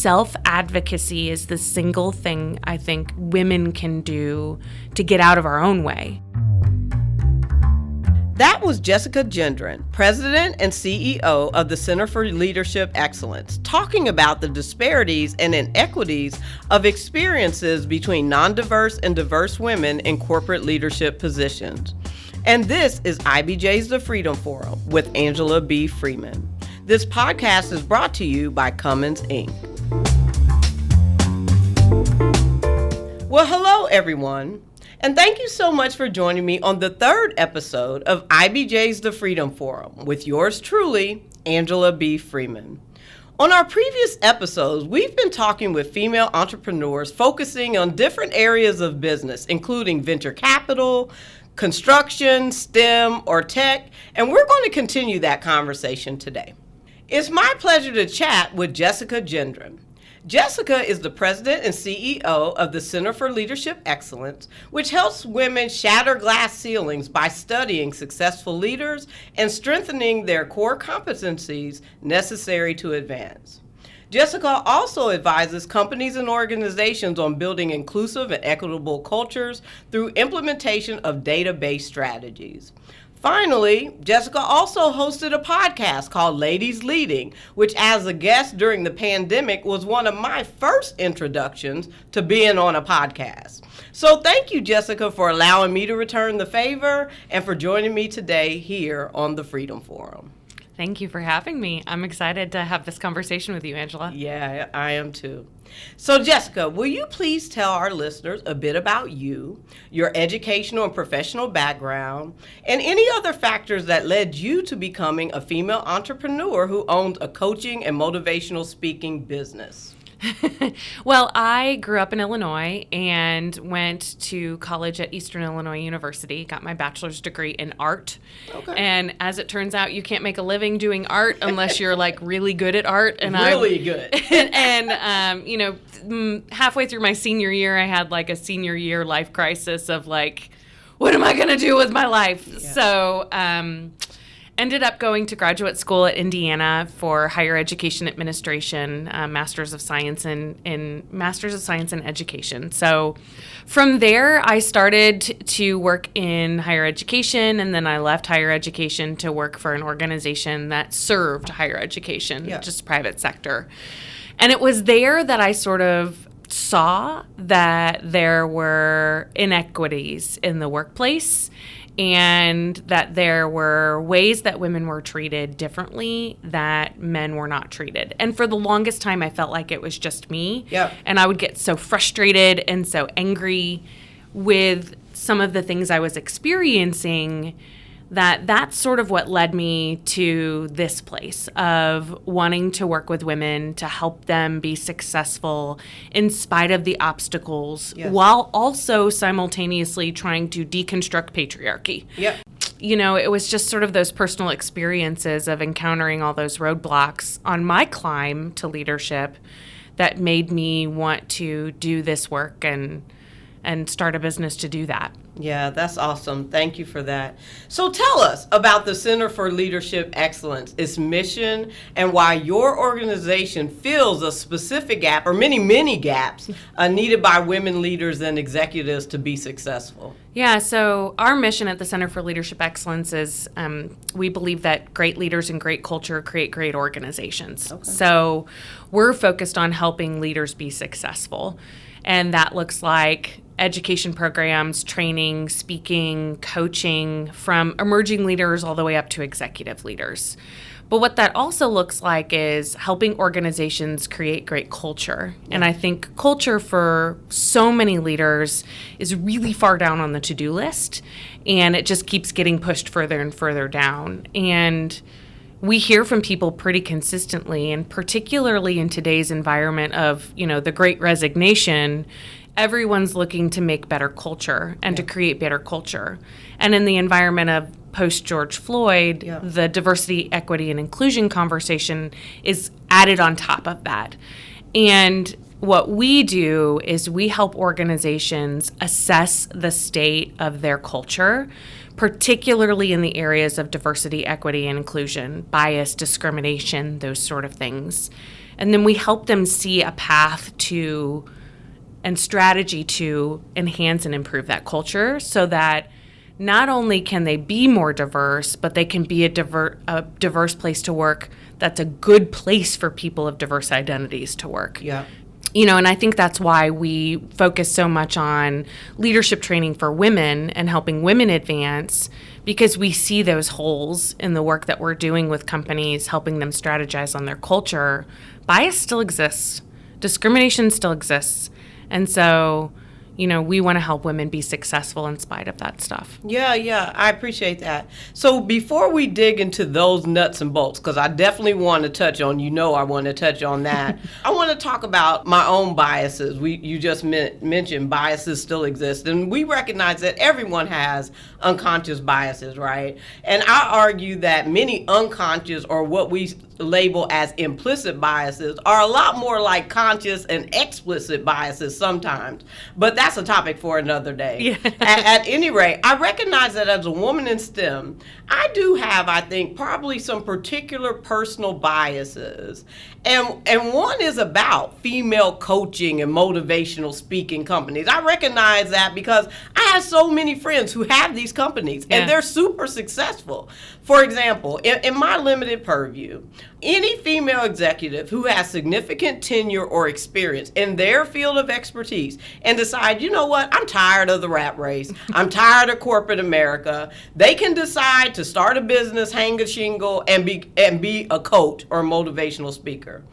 self-advocacy is the single thing I think women can do to get out of our own way. That was Jessica Gendron, President and CEO of the Center for Leadership Excellence, talking about the disparities and inequities of experiences between non-diverse and diverse women in corporate leadership positions. And this is IBJ's The Freedom Forum with Angela B. Freeman. This podcast is brought to you by Cummins, Inc. Well, hello, everyone. And thank you so much for joining me on the third episode of IBJ's The Freedom Forum with yours truly, Angela B. Freeman. On our previous episodes, we've been talking with female entrepreneurs focusing on different areas of business, including venture capital, construction, STEM, or tech, and we're going to continue that conversation today. It's my pleasure to chat with Jessica Gendron. Jessica is the president and CEO of the Center for Leadership Excellence, which helps women shatter glass ceilings by studying successful leaders and strengthening their core competencies necessary to advance. Jessica also advises companies and organizations on building inclusive and equitable cultures through implementation of data-based strategies. Finally, Jessica also hosted a podcast called Ladies Leading, which as a guest during the pandemic was one of my first introductions to being on a podcast. So thank you, Jessica, for allowing me to return the favor and for joining me today here on the Freedom Forum. Thank you for having me. I'm excited to have this conversation with you, Angela. Yeah, I am too. So Jessica, will you please tell our listeners a bit about you, your educational and professional background, and any other factors that led you to becoming a female entrepreneur who owns a coaching and motivational speaking business? Well, I grew up in Illinois and went to college at Eastern Illinois University, got my bachelor's degree in art. Okay. And as it turns out, you can't make a living doing art unless you're like really good at art. And good. Halfway through my senior year, I had like a senior year life crisis of like, what am I going to do with my life? Yeah. So, ended up going to graduate school at Indiana for higher education administration, Masters of Science in Education. So from there, I started to work in higher education, and then I left higher education to work for an organization that served higher education, just private sector. And it was there that I sort of saw that there were inequities in the workplace, and that there were ways that women were treated differently that men were not treated. And for the longest time, I felt like it was just me. Yeah. And I would get so frustrated and so angry with some of the things I was experiencing that that's sort of what led me to this place of wanting to work with women to help them be successful in spite of the obstacles, while also simultaneously trying to deconstruct patriarchy. Yep. You know, it was just sort of those personal experiences of encountering all those roadblocks on my climb to leadership that made me want to do this work and start a business to do that. Yeah, that's awesome. Thank you for that. So tell us about the Center for Leadership Excellence, its mission, and why your organization fills a specific gap, or many gaps, needed by women leaders and executives to be successful. Yeah, so our mission at the Center for Leadership Excellence is we believe that great leaders and great culture create great organizations. Okay. So we're focused on helping leaders be successful. And that looks like education programs, training, speaking, coaching, from emerging leaders all the way up to executive leaders. But what that also looks like is helping organizations create great culture. And I think culture for so many leaders is really far down on the to-do list, and it just keeps getting pushed further and further down. And we hear from people pretty consistently, and particularly in today's environment of, the Great Resignation, everyone's looking to make better culture and to create better culture. And in the environment of post-George Floyd, the diversity, equity, and inclusion conversation is added on top of that. And what we do is we help organizations assess the state of their culture, particularly in the areas of diversity, equity, and inclusion, bias, discrimination, those sort of things. And then we help them see a path to and strategy to enhance and improve that culture so that not only can they be more diverse, but they can be a diverse place to work that's a good place for people of diverse identities to work. Yeah. And I think that's why we focus so much on leadership training for women and helping women advance, because we see those holes in the work that we're doing with companies, helping them strategize on their culture. Bias still exists. Discrimination still exists. And so, we want to help women be successful in spite of that stuff. Yeah, I appreciate that. So before we dig into those nuts and bolts, because I definitely want to touch on, I want to touch on that, I want to talk about my own biases. You just mentioned biases still exist, and we recognize that everyone has unconscious biases, right? And I argue that many unconscious, or what we label as implicit biases, are a lot more like conscious and explicit biases sometimes. But that's a topic for another day. Yeah. At any rate, I recognize that as a woman in STEM, I do have, I think, probably some particular personal biases. And one is about female coaching and motivational speaking companies. I recognize that because I have so many friends who have these companies, and they're super successful. For example, in my limited purview, any female executive who has significant tenure or experience in their field of expertise and decide, you know what, I'm tired of the rat race, I'm tired of corporate America, they can decide to start a business, hang a shingle, and be a coach or motivational speaker.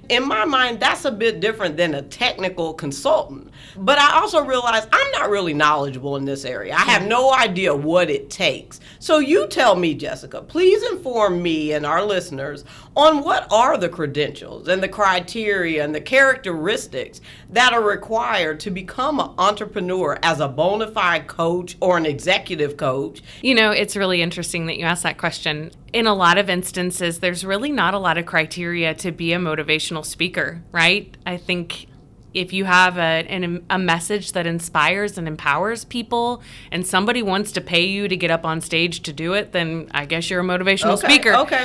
In my mind, that's a bit different than a technical consultant. But I also realize I'm not really knowledgeable in this area. I have no idea what it takes. So you tell me, Jessica, please inform me and our listeners on what are the credentials and the criteria and the characteristics that are required to become an entrepreneur as a bona fide coach or an executive coach. It's really interesting that you asked that question. In a lot of instances, there's really not a lot of criteria to be a motivational speaker, right? I think if you have a message that inspires and empowers people and somebody wants to pay you to get up on stage to do it, then I guess you're a motivational speaker. Okay.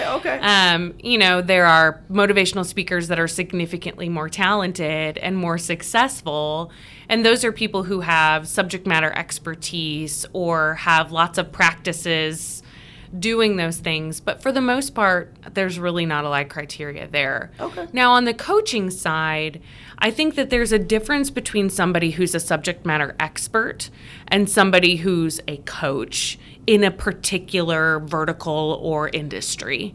There are motivational speakers that are significantly more talented and more successful, and those are people who have subject matter expertise or have lots of practices doing those things. But for the most part, there's really not a lot of criteria there. Okay. Now, on the coaching side, I think that there's a difference between somebody who's a subject matter expert and somebody who's a coach in a particular vertical or industry.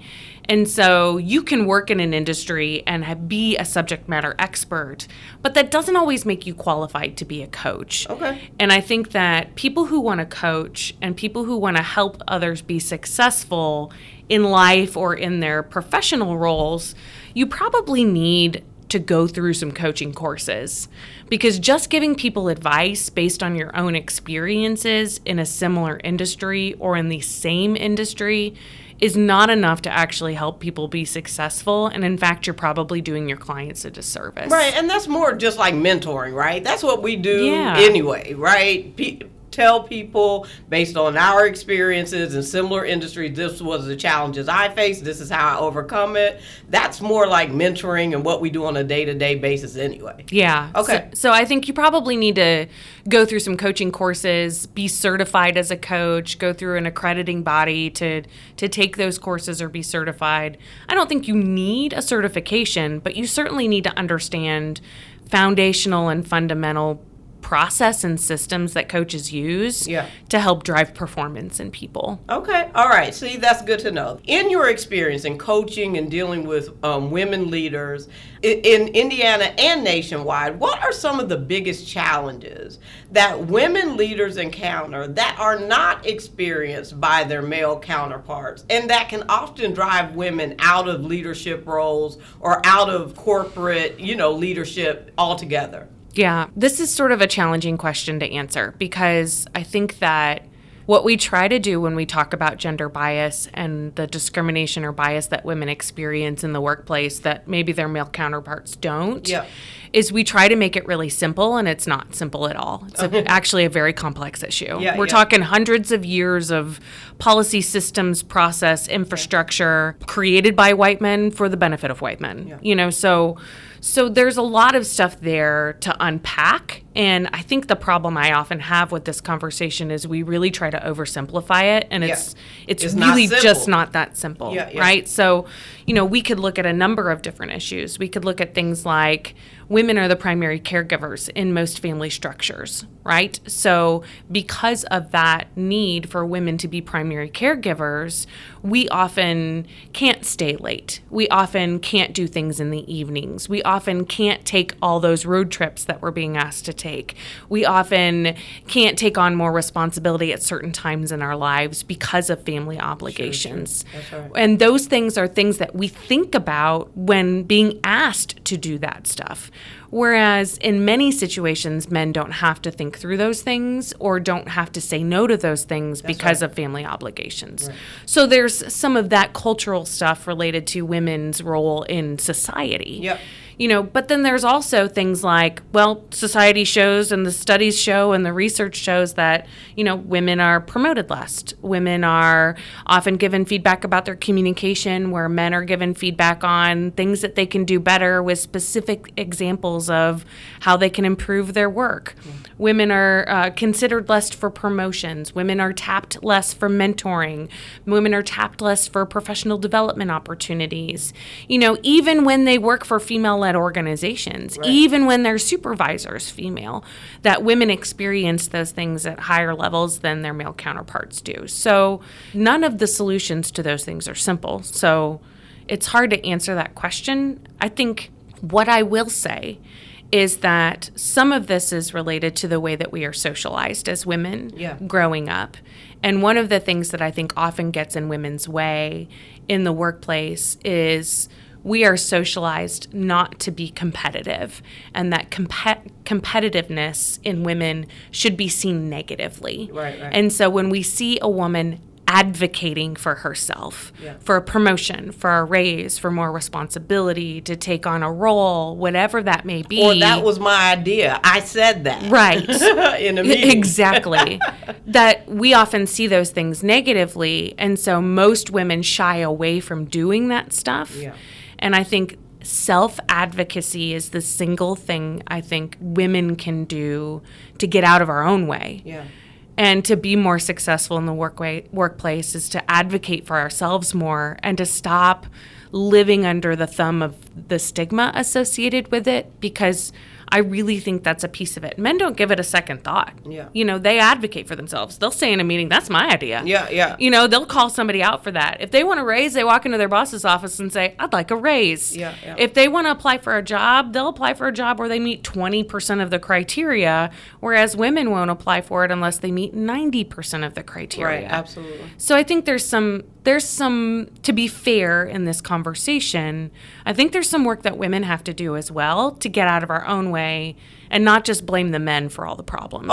And so you can work in an industry and be a subject matter expert, but that doesn't always make you qualified to be a coach. Okay. And I think that people who want to coach and people who want to help others be successful in life or in their professional roles, you probably need to go through some coaching courses, because just giving people advice based on your own experiences in a similar industry or in the same industry is not enough to actually help people be successful. And in fact, you're probably doing your clients a disservice. Right, and that's more just like mentoring, right? That's what we do Yeah. anyway, right? Tell people based on our experiences in similar industries, this was the challenges I faced, this is how I overcome it. That's more like mentoring and what we do on a day-to-day basis anyway. Yeah. Okay. So I think you probably need to go through some coaching courses, be certified as a coach, go through an accrediting body to take those courses or be certified. I don't think you need a certification, but you certainly need to understand foundational and fundamental process and systems that coaches use to help drive performance in people. Okay. All right. See, that's good to know. In your experience in coaching and dealing with women leaders in Indiana and nationwide, what are some of the biggest challenges that women leaders encounter that are not experienced by their male counterparts and that can often drive women out of leadership roles or out of corporate, leadership altogether? Yeah, this is sort of a challenging question to answer because I think that What we try to do when we talk about gender bias and the discrimination or bias that women experience in the workplace that maybe their male counterparts don't, is we try to make it really simple, and it's not simple at all. It's actually a very complex issue. We're talking hundreds of years of policy systems, process, infrastructure created by white men for the benefit of white men. You know, so there's a lot of stuff there to unpack. And I think the problem I often have with this conversation is we really try to oversimplify it, and it's really just not that simple, right? So, you know, we could look at a number of different issues. We could look at things like women are the primary caregivers in most family structures, right? So because of that need for women to be primary caregivers, we often can't stay late. We often can't do things in the evenings. We often can't take all those road trips that we're being asked to take. We often can't take on more responsibility at certain times in our lives because of family obligations. Sure. That's right. And those things are things that we think about when being asked to do that stuff. Whereas in many situations, men don't have to think through those things or don't have to say no to those things because of family obligations. Right. So there's some of that cultural stuff related to women's role in society. You know, but then there's also things like, well, society shows and the studies show and the research shows that, you know, women are promoted less. Women are often given feedback about their communication, where men are given feedback on things that they can do better with specific examples of how they can improve their work. Women are considered less for promotions. Women are tapped less for mentoring. Women are tapped less for professional development opportunities. You know, even when they work for female-led organizations, even when their supervisor's female, that women experience those things at higher levels than their male counterparts do. So none of the solutions to those things are simple. So it's hard to answer that question. I think what I will say is that some of this is related to the way that we are socialized as women growing up. And one of the things that I think often gets in women's way in the workplace is we are socialized not to be competitive, and that competitiveness in women should be seen negatively. And so when we see a woman advocating for herself, for a promotion, for a raise, for more responsibility, to take on a role, whatever that may be. Or that was my idea. I said that. Right. In a meeting. Exactly. That we often see those things negatively, and so most women shy away from doing that stuff. And I think self-advocacy is the single thing I think women can do to get out of our own way. And to be more successful in the workplace is to advocate for ourselves more and to stop living under the thumb of the stigma associated with it, because I really think that's a piece of it. Men don't give it a second thought. You know, they advocate for themselves. They'll say in a meeting, that's my idea. You know, they'll call somebody out for that. If they want a raise, they walk into their boss's office and say, I'd like a raise. If they want to apply for a job, they'll apply for a job where they meet 20% of the criteria, whereas women won't apply for it unless they meet 90% of the criteria. Absolutely. So I think there's some, to be fair in this conversation, I think there's some work that women have to do as well to get out of our own way and not just blame the men for all the problems.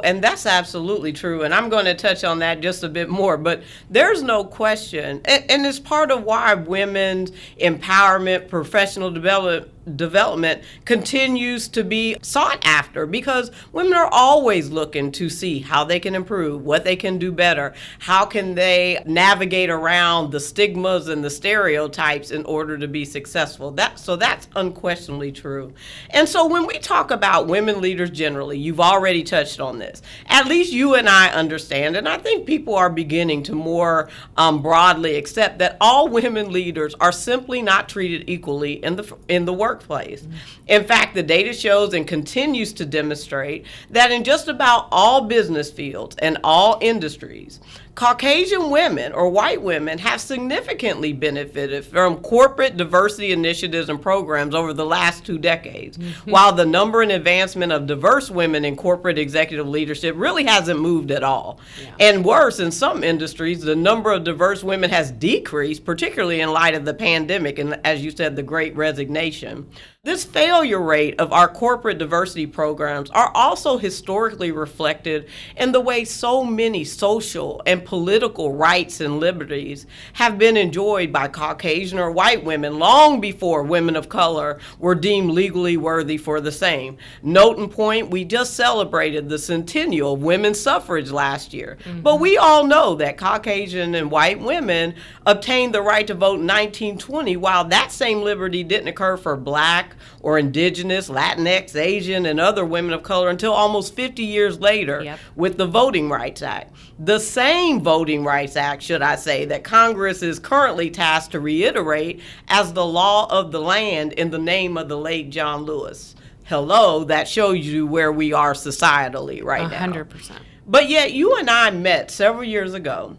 And that's absolutely true. And I'm going to touch on that just a bit more. But there's no question, and it's part of why women's empowerment, professional development continues to be sought after, because women are always looking to see how they can improve, what they can do better, how can they navigate around the stigmas and the stereotypes in order to be successful. So that's unquestionably true. And so when we talk about women leaders generally, you've already touched on this. At least you and I understand, and I think people are beginning to more broadly accept that all women leaders are simply not treated equally in the workplace. In fact, the data shows and continues to demonstrate that in just about all business fields and all industries, Caucasian women or white women have significantly benefited from corporate diversity initiatives and programs over the last 2 decades, while the number and advancement of diverse women in corporate executive leadership really hasn't moved at all. And worse, in some industries, the number of diverse women has decreased, particularly in light of the pandemic and, as you said, the Great Resignation. This failure rate of our corporate diversity programs are also historically reflected in the way so many social and political rights and liberties have been enjoyed by Caucasian or white women long before women of color were deemed legally worthy for the same. Note and point, we just celebrated the centennial of women's suffrage last year, but we all know that Caucasian and white women obtained the right to vote in 1920, while that same liberty didn't occur for Black or Indigenous, Latinx, Asian, and other women of color until almost 50 years later with the Voting Rights Act. The same Voting Rights Act, should I say, that Congress is currently tasked to reiterate as the law of the land in the name of the late John Lewis. Hello, that shows you where we are societally right now. 100%. But yet you and I met several years ago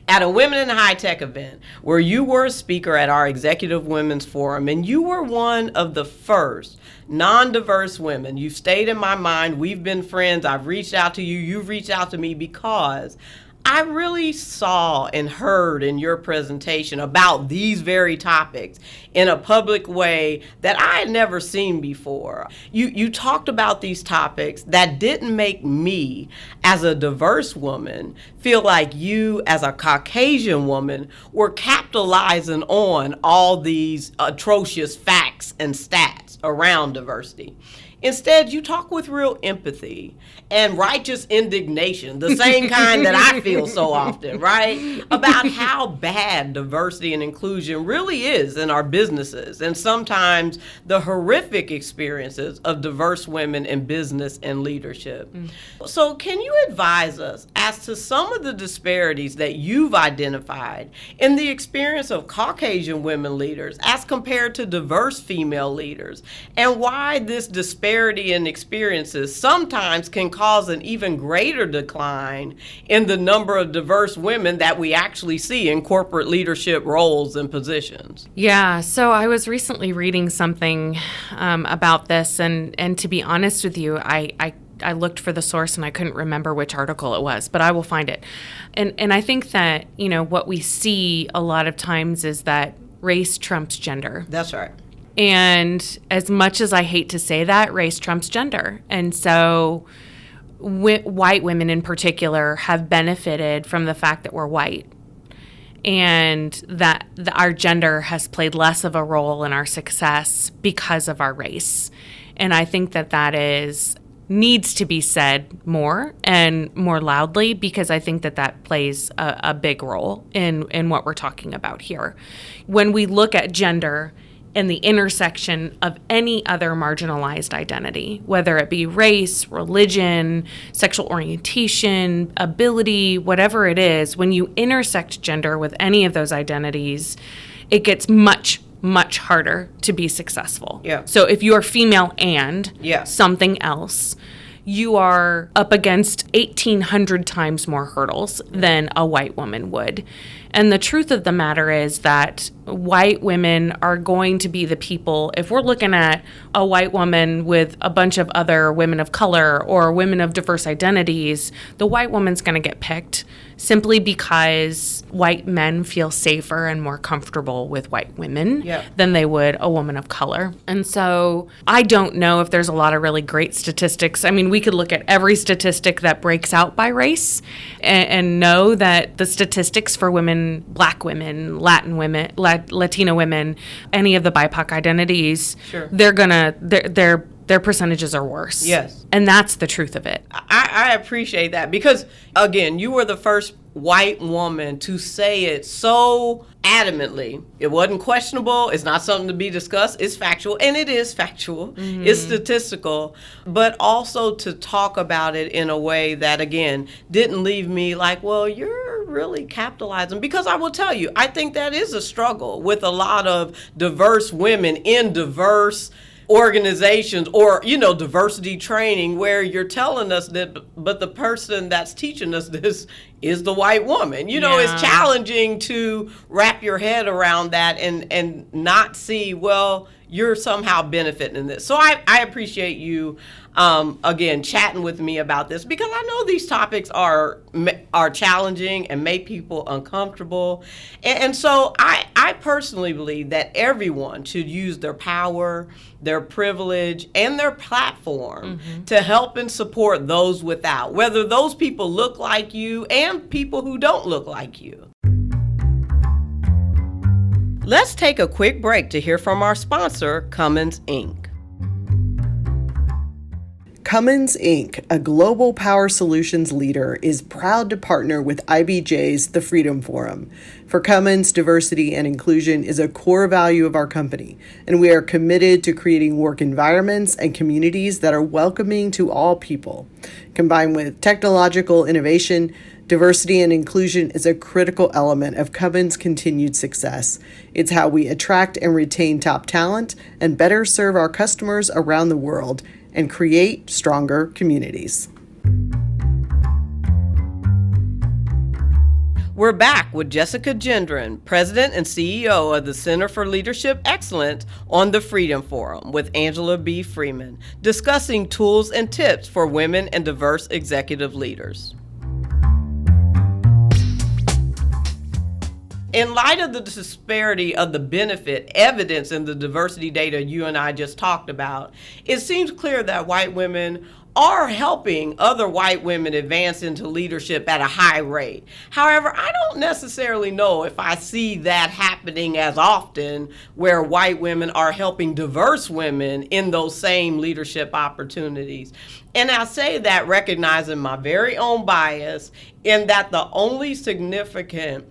at a Women in High Tech event where you were a speaker at our Executive Women's Forum, and you were one of the first non-diverse women. You stayed in my mind. We've been friends. I've reached out to you. You've reached out to me because I really saw and heard in your presentation about these very topics in a public way that I had never seen before. You talked about these topics that didn't make me, as a diverse woman, feel like you, as a Caucasian woman, were capitalizing on all these atrocious facts and stats around diversity. Instead, you talk with real empathy and righteous indignation, the same kind that I feel so often, right? About how bad diversity and inclusion really is in our businesses, and sometimes the horrific experiences of diverse women in business and leadership. So can you advise us as to some of the disparities that you've identified in the experience of Caucasian women leaders as compared to diverse female leaders, and why this disparity in experiences sometimes can cause an even greater decline in the number of diverse women that we actually see in corporate leadership roles and positions? Yeah, so I was recently reading something about this, and to be honest with you, I looked for the source and I couldn't remember which article it was, but I will find it. And I think that, what we see a lot of times is that race trumps gender. That's right. And as much as I hate to say that, race trumps gender. And so white women in particular have benefited from the fact that we're white, and that our gender has played less of a role in our success because of our race. And I think that needs to be said more and more loudly, because I think that plays a big role in what we're talking about here. When we look at gender and the intersection of any other marginalized identity, whether it be race, religion, sexual orientation, ability, whatever it is, when you intersect gender with any of those identities, it gets much, much harder to be successful. Yeah. So if you are female and something else, you are up against 1,800 times more hurdles than a white woman would. And the truth of the matter is that white women are going to be the people, if we're looking at a white woman with a bunch of other women of color or women of diverse identities, the white woman's going to get picked simply because white men feel safer and more comfortable with white women than they would a woman of color. And so I don't know if there's a lot of really great statistics. I mean, we could look at every statistic that breaks out by race and know that the statistics for women, Black women, Latin women, Latino women, any of the BIPOC identities, their percentages are worse. Yes. And that's the truth of it. I appreciate that because, again, you were the first white woman to say it so adamantly. It wasn't questionable. It's not something to be discussed. It's factual, and it is factual. Mm-hmm. It's statistical, but also to talk about it in a way that, again, didn't leave me like, well, you're really capitalizing. Because I will tell you, I think that is a struggle with a lot of diverse women in diverse organizations or, diversity training, where you're telling us that, but the person that's teaching us this, is the white woman. You know, Yeah. it's challenging to wrap your head around that and not see, well, you're somehow benefiting in this. So I appreciate you, again, chatting with me about this, because I know these topics are challenging and make people uncomfortable. And so I personally believe that everyone should use their power, their privilege, and their platform to help and support those without, whether those people look like you and people who don't look like you. Let's take a quick break to hear from our sponsor, Cummins, Inc. Cummins, Inc., a global power solutions leader, is proud to partner with IBJ's The Freedom Forum. For Cummins, diversity and inclusion is a core value of our company, and we are committed to creating work environments and communities that are welcoming to all people. Combined with technological innovation, diversity and inclusion is a critical element of Cummins' continued success. It's how we attract and retain top talent and better serve our customers around the world and create stronger communities. We're back with Jessica Gendron, President and CEO of the Center for Leadership Excellence, on the Freedom Forum with Angela B. Freeman, discussing tools and tips for women and diverse executive leaders. In light of the disparity of the benefit evidenced in the diversity data you and I just talked about, it seems clear that white women are helping other white women advance into leadership at a high rate. However, I don't necessarily know if I see that happening as often, where white women are helping diverse women in those same leadership opportunities. And I say that recognizing my very own bias, in that the only significant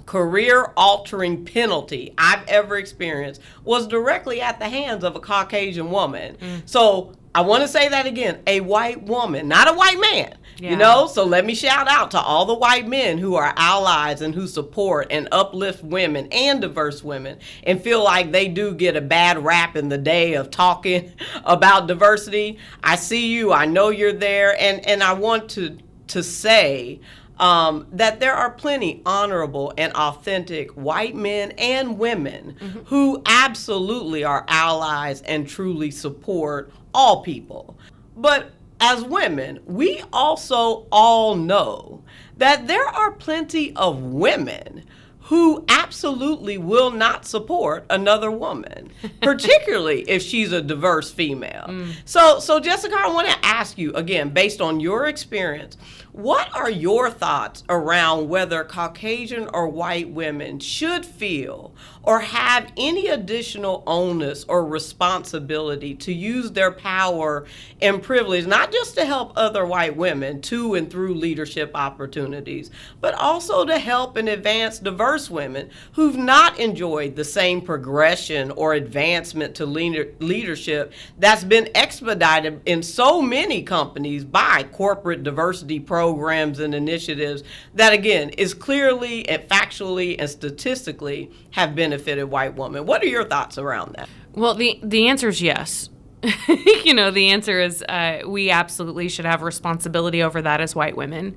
career-altering penalty I've ever experienced was directly at the hands of a Caucasian woman. So I want to say that again, a white woman, not a white man. Yeah. You know, so let me shout out to all the white men who are allies and who support and uplift women and diverse women, and feel like they do get a bad rap in the day of talking about diversity. I see you, I know you're there, and I want to say that there are plenty honorable and authentic white men and women who absolutely are allies and truly support all people. But as women, we also all know that there are plenty of women who absolutely will not support another woman, particularly if she's a diverse female. So Jessica, I want to ask you, again, based on your experience, what are your thoughts around whether Caucasian or white women should feel or have any additional onus or responsibility to use their power and privilege, not just to help other white women to and through leadership opportunities, but also to help and advance diverse women who've not enjoyed the same progression or advancement to leadership that's been expedited in so many companies by corporate diversity programs and initiatives that, again, is clearly and factually and statistically have benefited white women. What are your thoughts around that? Well, the answer is yes. The answer is we absolutely should have responsibility over that as white women.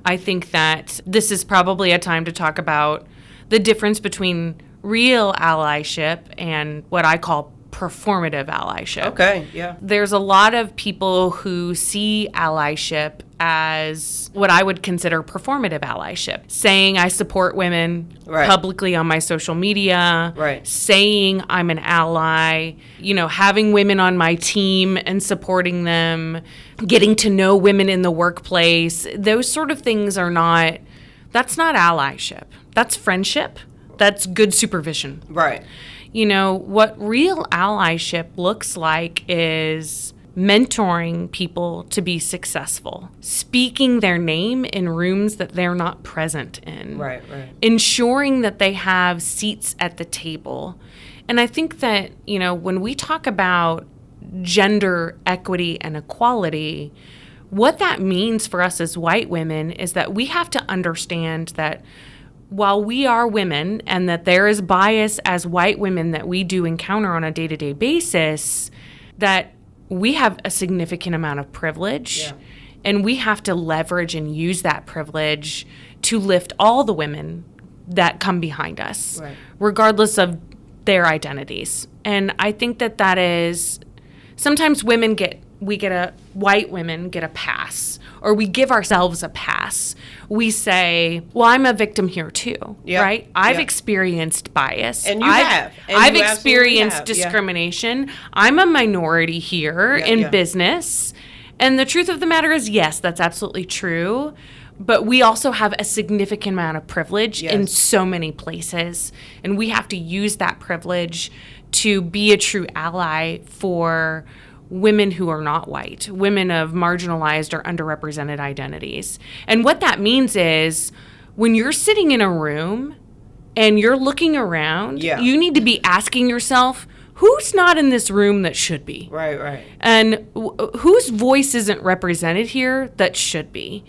I think that this is probably a time to talk about the difference between real allyship and what I call performative allyship. Okay, yeah. There's a lot of people who see allyship as what I would consider performative allyship, saying I support women publicly on my social media, saying I'm an ally, having women on my team and supporting them, getting to know women in the workplace. Those sort of things that's not allyship. That's friendship. That's good supervision. Right. What real allyship looks like is mentoring people to be successful, speaking their name in rooms that they're not present in, right. ensuring that they have seats at the table. And I think that, when we talk about gender equity and equality, what that means for us as white women is that we have to understand that while we are women and that there is bias as white women that we do encounter on a day-to-day basis, that we have a significant amount of privilege, and we have to leverage and use that privilege to lift all the women that come behind us, Right. regardless of their identities. And I think that is sometimes white women get a pass, or we give ourselves a pass. We say, well, I'm a victim here too, Yeah. right? I've Yeah. experienced bias. And you have. And I've you absolutely experienced have. Yeah. discrimination. I'm a minority here in business. And the truth of the matter is, yes, that's absolutely true. But we also have a significant amount of privilege in so many places. And we have to use that privilege to be a true ally for women who are not white, women of marginalized or underrepresented identities. And what that means is when you're sitting in a room and you're looking around, you need to be asking yourself, who's not in this room that should be? Right. And whose voice isn't represented here that should be?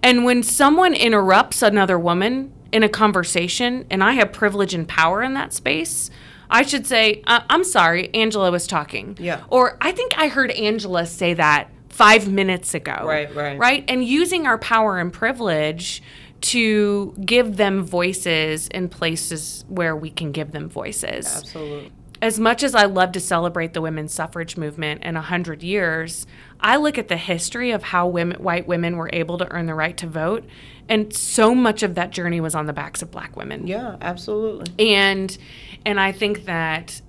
And when someone interrupts another woman in a conversation, and I have privilege and power in that space, I should say, I'm sorry, Angela was talking. Yeah. Or I think I heard Angela say that 5 minutes ago. Right. Right? And using our power and privilege to give them voices in places where we can give them voices. Absolutely. As much as I love to celebrate the women's suffrage movement in 100 years, I look at the history of how white women were able to earn the right to vote, and so much of that journey was on the backs of black women. Yeah, absolutely. And I think that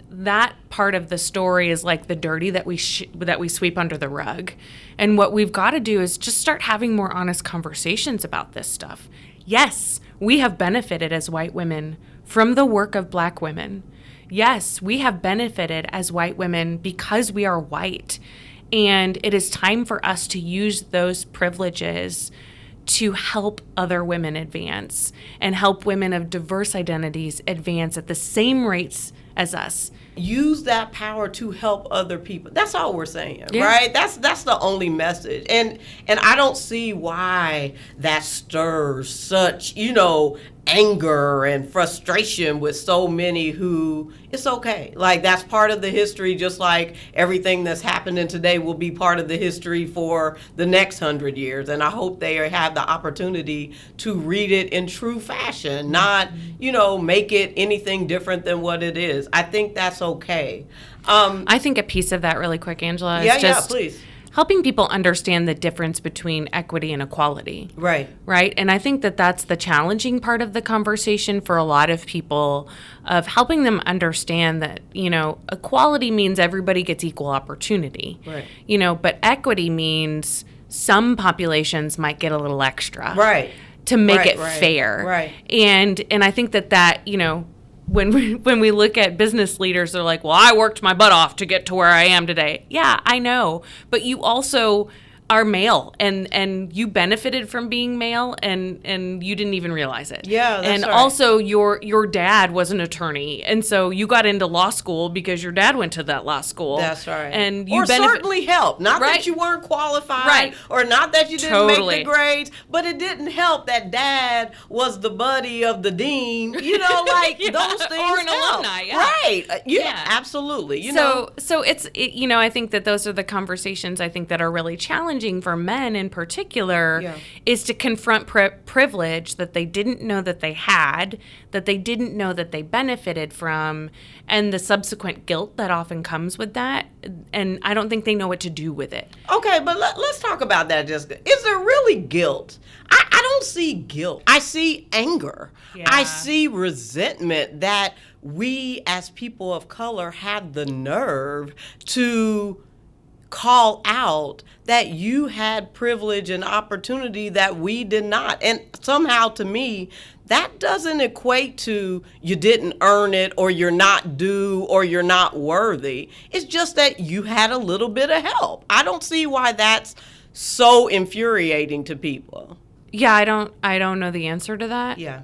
part of the story is like the dirty that we sweep under the rug. And what we've got to do is just start having more honest conversations about this stuff. Yes, we have benefited as white women from the work of black women. Yes, we have benefited as white women because we are white. And it is time for us to use those privileges to help other women advance and help women of diverse identities advance at the same rates as us. Use that power to help other people. That's all we're saying, Yeah. right? That's the only message. And I don't see why that stirs such, anger and frustration with so many who, it's okay. Like, that's part of the history, just like everything that's happening today will be part of the history for the next 100 years. And I hope they have the opportunity to read it in true fashion, not, make it anything different than what it is. I think that's okay. I think a piece of that really quick, Angela, is just please. helping people understand the difference between equity and equality. Right. Right? And I think that that's the challenging part of the conversation for a lot of people, of helping them understand that, equality means everybody gets equal opportunity. Right. But equity means some populations might get a little extra. Right. To make it fair. Right. And I think that when we look at business leaders, they're like, well, I worked my butt off to get to where I am today. Yeah, I know. But you also are male, and you benefited from being male, and you didn't even realize it. Yeah, that's and right. also your dad was an attorney, and so you got into law school because your dad went to that law school. That's right. And you certainly helped. Not Right. that you weren't qualified, Right. or not that you didn't Totally. make the grades, but it didn't help that dad was the buddy of the dean. Like Yeah. those things. Or an help. alumni, yeah. Right. Yeah, Yeah. absolutely. So I think that those are the conversations I think that are really challenging for men in particular, is to confront privilege that they didn't know that they had, that they didn't know that they benefited from, and the subsequent guilt that often comes with that. And I don't think they know what to do with it. Okay, but let's talk about that, Jessica. Is there really guilt? I don't see guilt. I see anger. Yeah. I see resentment that we as people of color had the nerve to call out that you had privilege and opportunity that we did not. And somehow, to me, that doesn't equate to you didn't earn it, or you're not due, or you're not worthy. It's just that you had a little bit of help. I don't see why that's so infuriating to people. Yeah, I don't know the answer to that. Yeah.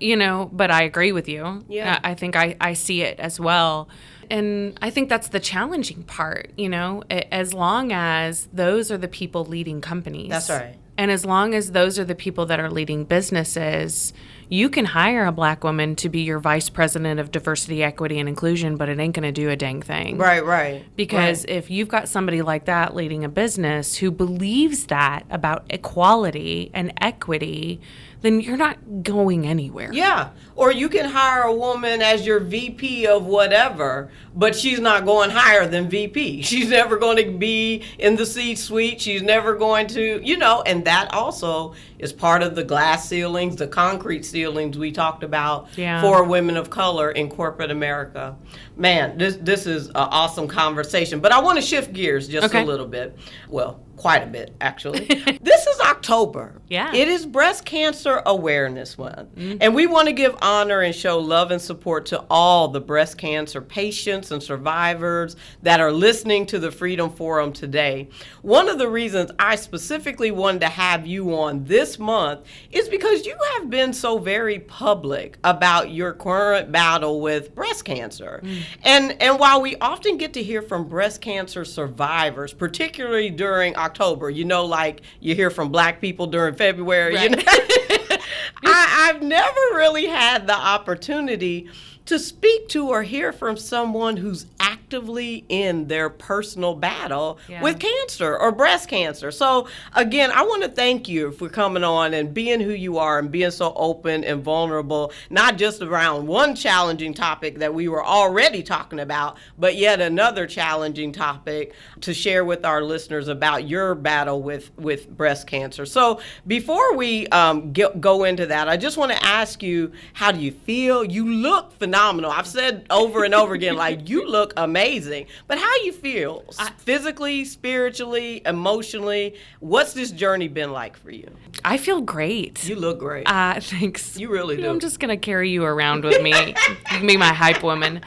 But I agree with you. Yeah. I think I see it as well. And I think that's the challenging part, as long as those are the people leading companies. That's right. And as long as those are the people that are leading businesses, you can hire a black woman to be your vice president of diversity, equity, and inclusion, but it ain't going to do a dang thing. Right. Because if you've got somebody like that leading a business who believes that about equality and equity, then you're not going anywhere. Yeah. Or you can hire a woman as your VP of whatever, but she's not going higher than VP. She's never going to be in the C-suite. She's never going to, and that also is part of the glass ceilings, the concrete ceilings we talked about for women of color in corporate America. Man, this is an awesome conversation. But I want to shift gears just a little bit. Well, quite a bit, actually. This is October. Yeah. It is Breast Cancer Awareness Month. And we want to give honor and show love and support to all the breast cancer patients and survivors that are listening to the Freedom Forum today. One of the reasons I specifically wanted to have you on this month is because you have been so very public about your current battle with breast cancer. And while we often get to hear from breast cancer survivors, particularly during October, like you hear from Black people during February, right. I've never really had the opportunity to speak to or hear from someone who's actively in their personal battle with cancer or breast cancer. So again, I want to thank you for coming on and being who you are and being so open and vulnerable, not just around one challenging topic that we were already talking about, but yet another challenging topic to share with our listeners about your battle with breast cancer. So before we go into that, I just want to ask you, how do you feel? You look phenomenal. I've said over and over again, like, you look amazing. But how you feel physically, spiritually, emotionally? What's this journey been like for you? I feel great. You look great. Thanks. You really do. I'm just going to carry you around with me. You can be my hype woman.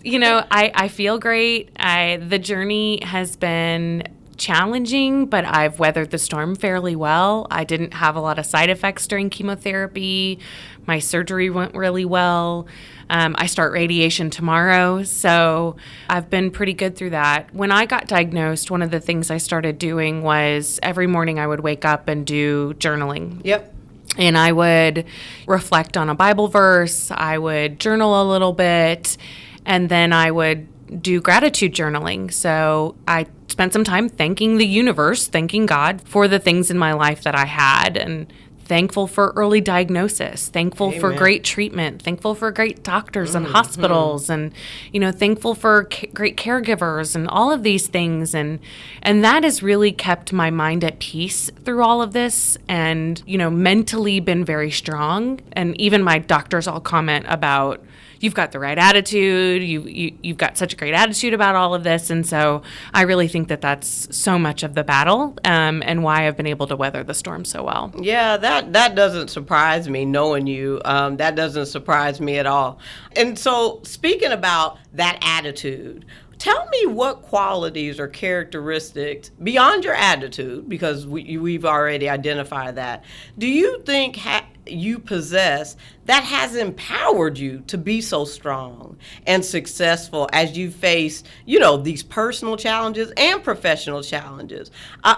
I feel great. The journey has been challenging, but I've weathered the storm fairly well. I didn't have a lot of side effects during chemotherapy. My surgery went really well. I start radiation tomorrow, so I've been pretty good through that. When I got diagnosed, one of the things I started doing was every morning I would wake up and do journaling. Yep. And I would reflect on a Bible verse, I would journal a little bit, and then I would do gratitude journaling. So I spent some time thanking the universe, thanking God for the things in my life that I had, and thankful for early diagnosis, thankful for great treatment, thankful for great doctors and hospitals, and thankful for great caregivers and all of these things, and that has really kept my mind at peace through all of this, and mentally been very strong. And even my doctors all comment about, you've got the right attitude, you've got such a great attitude about all of this. And so I really think that that's so much of the battle, and why I've been able to weather the storm so well. Yeah, that doesn't surprise me, knowing you. That doesn't surprise me at all. And so speaking about that attitude, tell me what qualities or characteristics, beyond your attitude, because we've already identified that, do you think you possess that has empowered you to be so strong and successful as you face, these personal challenges and professional challenges?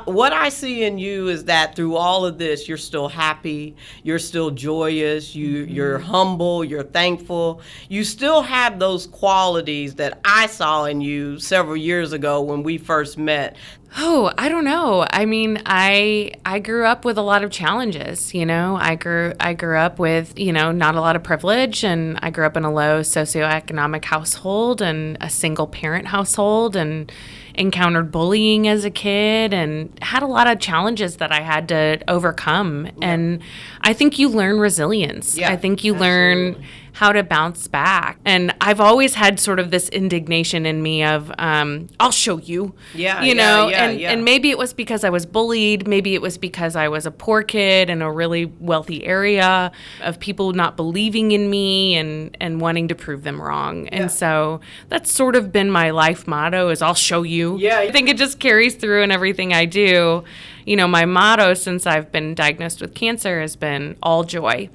What I see in you is that through all of this, you're still happy, you're still joyous, you're humble, you're thankful. You still have those qualities that I saw in you several years ago when we first met. Oh, I don't know. I mean, I grew up with a lot of challenges, I grew up with, not a lot of privilege, and I grew up in a low socioeconomic household and a single parent household, and encountered bullying as a kid and had a lot of challenges that I had to overcome. Yeah. And I think you learn resilience. Yeah, I think you learn how to bounce back. And I've always had sort of this indignation in me of, I'll show you, and maybe it was because I was bullied. Maybe it was because I was a poor kid in a really wealthy area, of people not believing in me and wanting to prove them wrong. Yeah. And so that's sort of been my life motto, is I'll show you. Yeah. I think it just carries through in everything I do. My motto since I've been diagnosed with cancer has been all joy.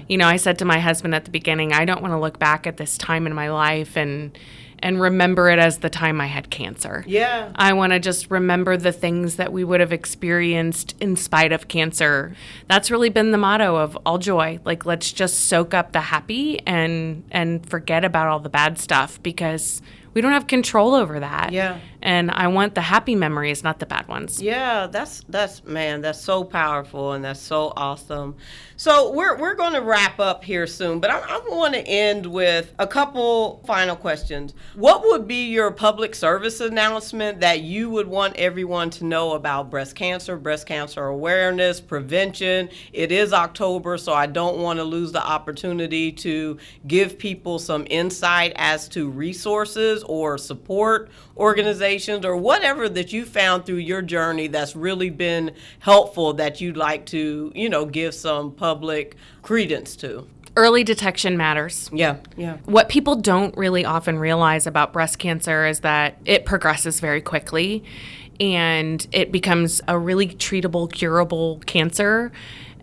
Yeah. I said to my husband at the beginning, I don't want to look back at this time in my life and remember it as the time I had cancer. Yeah. I want to just remember the things that we would have experienced in spite of cancer. That's really been the motto of all joy. Like, let's just soak up the happy and forget about all the bad stuff, because we don't have control over that. Yeah. And I want the happy memories, not the bad ones. Yeah, that's so powerful, and that's so awesome. So we're going to wrap up here soon, but I want to end with a couple final questions. What would be your public service announcement that you would want everyone to know about breast cancer awareness, prevention? It is October, so I don't want to lose the opportunity to give people some insight as to resources or support organizations or whatever that you found through your journey that's really been helpful that you'd like to, give some public credence to. Early detection matters. Yeah. What people don't really often realize about breast cancer is that it progresses very quickly and it becomes a really treatable, curable cancer,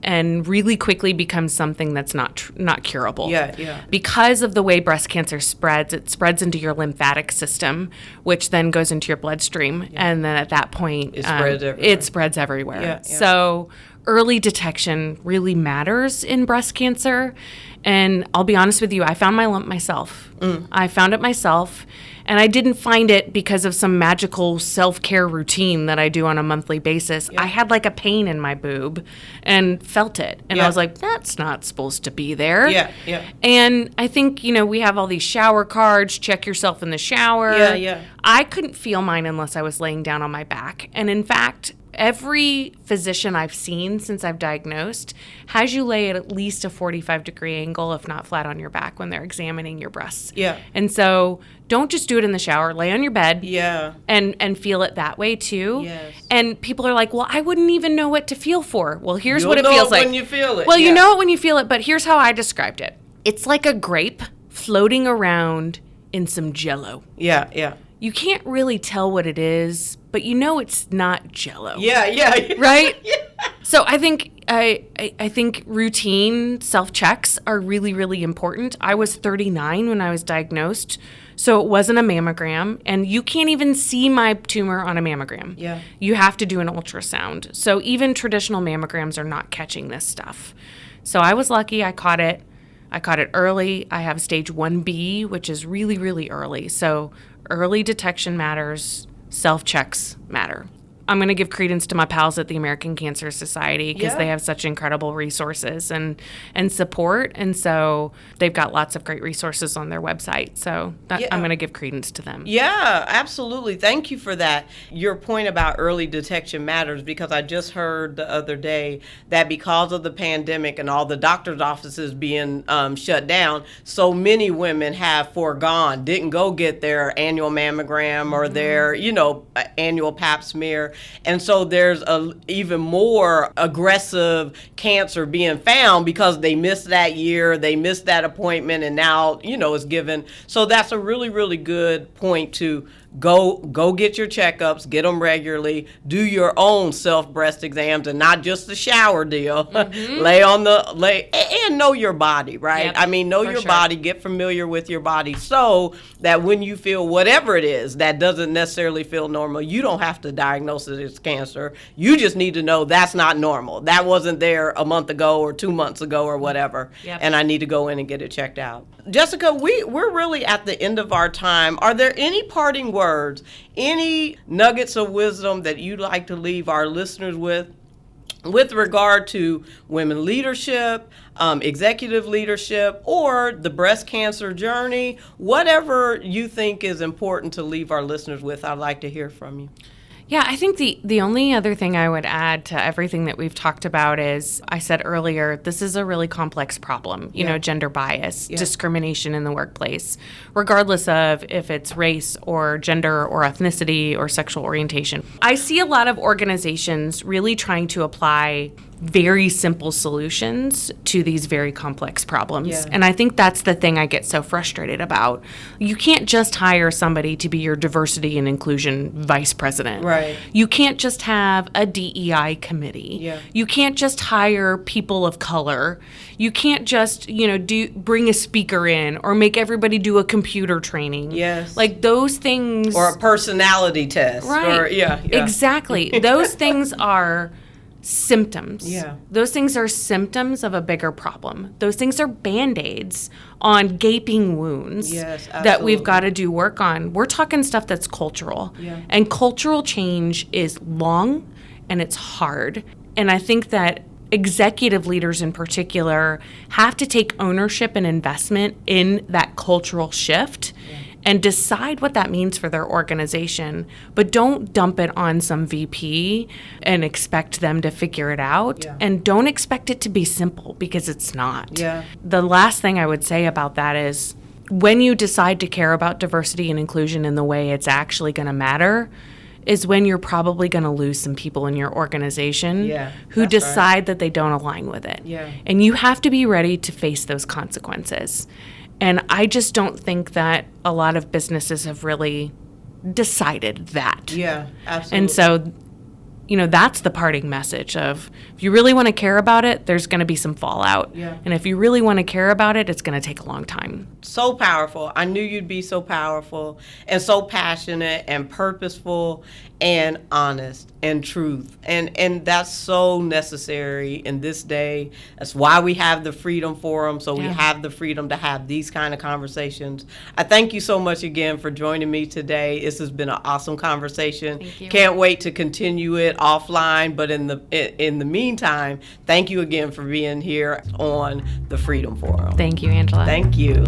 and really quickly becomes something that's not curable. Yeah. Because of the way breast cancer spreads, it spreads into your lymphatic system, which then goes into your bloodstream. Yeah. And then at that point, it spreads everywhere. Yeah. So early detection really matters in breast cancer. And I'll be honest with you, I found my lump myself. I found it myself. And I didn't find it because of some magical self-care routine that I do on a monthly basis. Yeah. I had like a pain in my boob and felt it. And I was like, that's not supposed to be there. Yeah. And I think, we have all these shower cards, check yourself in the shower. Yeah. I couldn't feel mine unless I was laying down on my back. And in fact, every physician I've seen since I've diagnosed has you lay at least a 45-degree angle, if not flat on your back, when they're examining your breasts. Yeah. And so don't just do it in the shower. Lay on your bed. Yeah. And feel it that way too. Yes. And people are like, well, I wouldn't even know what to feel for. Well, here's You'll what it know feels it like. when you feel it. Well, you know it when you feel it, but here's how I described it. It's like a grape floating around in some Jell-O. Yeah. You can't really tell what it is, but it's not Jell-O. Yeah. Right? Yeah. So I think routine self-checks are really, really important. I was 39 when I was diagnosed, so it wasn't a mammogram, and you can't even see my tumor on a mammogram. Yeah. You have to do an ultrasound. So even traditional mammograms are not catching this stuff. So I was lucky. I caught it. Early. I have stage 1B, which is really, really early. So early detection matters. Self-checks matter. I'm going to give credence to my pals at the American Cancer Society because they have such incredible resources and support. And so they've got lots of great resources on their website. So I'm going to give credence to them. Yeah, absolutely. Thank you for that. Your point about early detection matters because I just heard the other day that because of the pandemic and all the doctor's offices being shut down, so many women have didn't go get their annual mammogram or their, annual pap smear. And so there's a even more aggressive cancer being found because they missed that year, they missed that appointment, and now, it's given. So that's a really, really good point to go get your checkups, get them regularly, do your own breast exams and not just the shower deal. Lay and know your body, right? Yep, I mean, know your body, get familiar with your body so that when you feel whatever it is that doesn't necessarily feel normal, you don't have to diagnose it as cancer. You just need to know that's not normal. That wasn't there a month ago or 2 months ago or whatever. Yep. And I need to go in and get it checked out. Jessica, we're really at the end of our time. Are there any parting words, any nuggets of wisdom that you'd like to leave our listeners with regard to women leadership, executive leadership, or the breast cancer journey? Whatever you think is important to leave our listeners with, I'd like to hear from you. Yeah, I think the only other thing I would add to everything that we've talked about is, I said earlier, this is a really complex problem, gender bias, discrimination in the workplace, regardless of if it's race or gender or ethnicity or sexual orientation. I see a lot of organizations really trying to apply very simple solutions to these very complex problems. Yeah. And I think that's the thing I get so frustrated about. You can't just hire somebody to be your diversity and inclusion vice president. Right. You can't just have a DEI committee. Yeah. You can't just hire people of color. You can't just, bring a speaker in or make everybody do a computer training. Yes. Like those things. Or a personality test. Right. Or, yeah. Exactly. Those things are symptoms. Yeah. Those things are symptoms of a bigger problem. Those things are Band-Aids on gaping wounds Yes, that we've absolutely. got to do work on. We're talking stuff that's cultural. Yeah. And cultural change is long and it's hard. And I think that executive leaders in particular have to take ownership and investment in that cultural shift and decide what that means for their organization. But don't dump it on some VP and expect them to figure it out. Yeah. And don't expect it to be simple, because it's not. Yeah. The last thing I would say about that is, when you decide to care about diversity and inclusion in the way it's actually going to matter, is when you're probably going to lose some people in your organization Yeah, who that's right. decide that they don't align with it. Yeah. And you have to be ready to face those consequences. And I just don't think that a lot of businesses have really decided that. Yeah, absolutely. And so, that's the parting message of, if you really want to care about it, there's going to be some fallout. Yeah. And if you really want to care about it, it's going to take a long time. So powerful. I knew you'd be so powerful and so passionate and purposeful and honest and truth. And that's so necessary in this day. That's why we have the Freedom Forum, so we Yeah. have the freedom to have these kind of conversations. I thank you so much again for joining me today. This has been an awesome conversation. Thank you. Can't wait to continue it offline, but in the meantime, thank you again for being here on the Freedom Forum. Thank you, Angela. Thank you.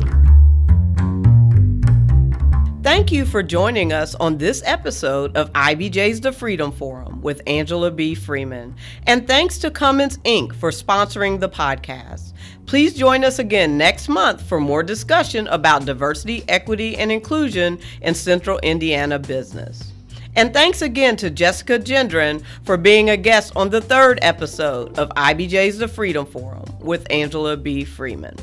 Thank you for joining us on this episode of IBJ's The Freedom Forum with Angela B. Freeman. And thanks to Cummins Inc. for sponsoring the podcast. Please join us again next month for more discussion about diversity, equity, and inclusion in Central Indiana business. And thanks again to Jessica Gendron for being a guest on the third episode of IBJ's The Freedom Forum with Angela B. Freeman.